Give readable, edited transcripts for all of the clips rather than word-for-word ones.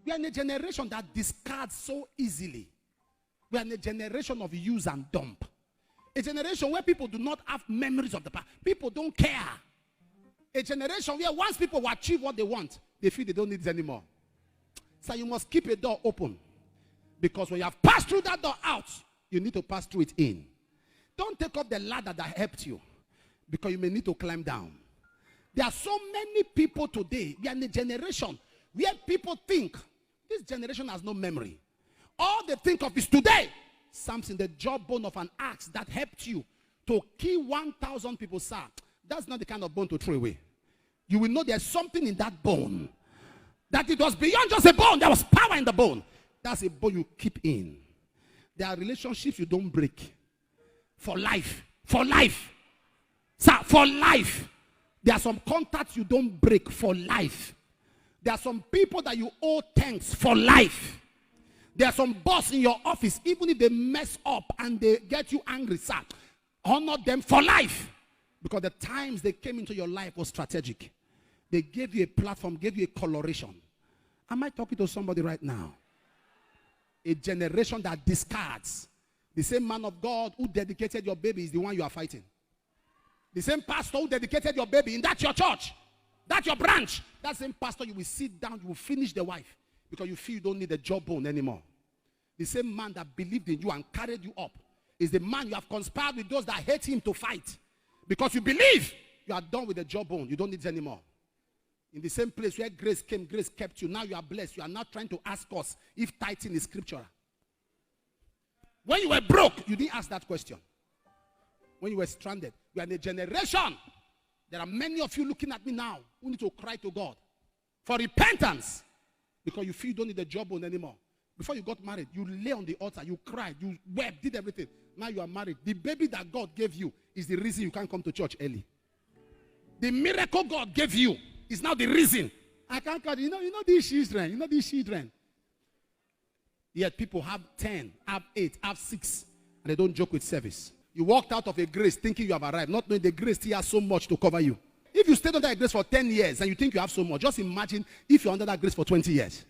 We are in a generation that discards so easily. We are in a generation of use and dump. A generation where people do not have memories of the past. People don't care. A generation where once people achieve what they want, they feel they don't need it anymore. So you must keep a door open. Because when you have passed through that door out, you need to pass through it in. Don't take up the ladder that helped you. Because you may need to climb down. There are so many people today. We are in a generation where people think this generation has no memory. All they think of is today. Something, the jawbone of an axe that helped you to kill 1,000 people, sir. That's not the kind of bone to throw away. You will know there's something in that bone. That it was beyond just a bone. There was power in the bone. That's a bone you keep in. There are relationships you don't break. For life. For life. Sir, for life. There are some contacts you don't break for life. There are some people that you owe thanks for life. There are some boss in your office, even if they mess up and they get you angry, sir, honor them for life. Because the times they came into your life was strategic. They gave you a platform, gave you a coloration. Am I talking to somebody right now? A generation that discards. The same man of God who dedicated your baby is the one you are fighting. The same pastor who dedicated your baby, and that's your church. That's your branch. That same pastor, you will sit down, you will finish the wife. Because you feel you don't need a jawbone anymore. The same man that believed in you and carried you up is the man you have conspired with those that hate him to fight. Because you believe you are done with the jawbone. You don't need it anymore. In the same place where grace came, grace kept you. Now you are blessed. You are not trying to ask us if tithing is scriptural. When you were broke, you didn't ask that question. When you were stranded, you are in a generation. There are many of you looking at me now who need to cry to God for repentance. Because you feel you don't need a jawbone anymore. Before you got married, you lay on the altar, you cried, you wept, did everything. Now you are married. The baby that God gave you is the reason you can't come to church early. The miracle God gave you is now the reason. I can't come. You know these children. Yet people have 10, have 8, have 6, and they don't joke with service. You walked out of a grace thinking you have arrived, not knowing the grace still has so much to cover you. If you stayed under a grace for 10 years and you think you have so much, just imagine if you're under that grace for 20 years.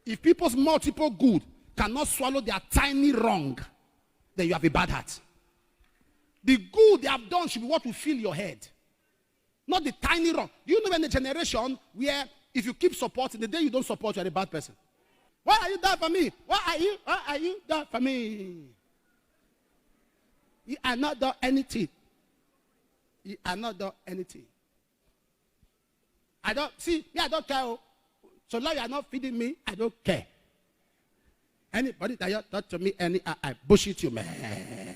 If people's multiple good cannot swallow their tiny wrong, then you have a bad heart. The good they have done should be what will fill your head. Not the tiny wrong. Do you know in a generation where if you keep supporting, the day you don't support, you're a bad person. Why are you there for me? Why are you there for me? You are not done anything. You are not done anything. I don't care. So long you are not feeding me, I don't care. Anybody that you talk to me, I bullshit you, man.